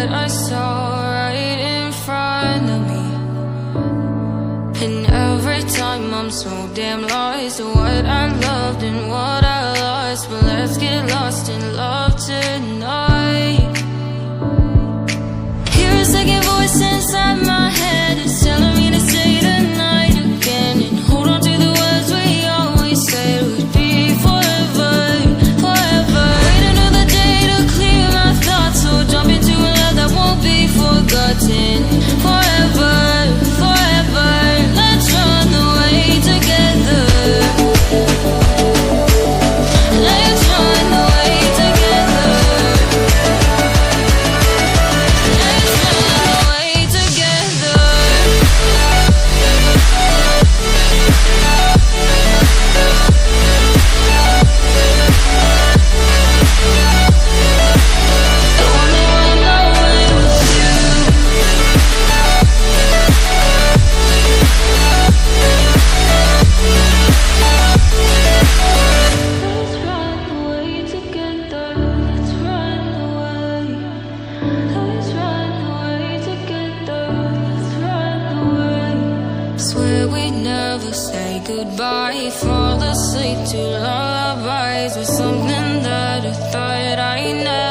what I saw right in front of me. And every time I'm so damn lost to what I loved and what I lost. But let's get lost in love tonight. Hear a second voice inside my head, it's telling me to stay tonight again, and hold on to the words we always said would be forever, forever. Wait another day to clear my thoughts, so jump into a love that won't be forgotten. Forever, forever, let's run away together. Let's run away together. Let's run away together. I wanna run away with you. Let's run away together. Let's run away. Let's run away together. Let's run away. Swear we'd never say goodbye. Fall asleep to lullabies with something that I thought I never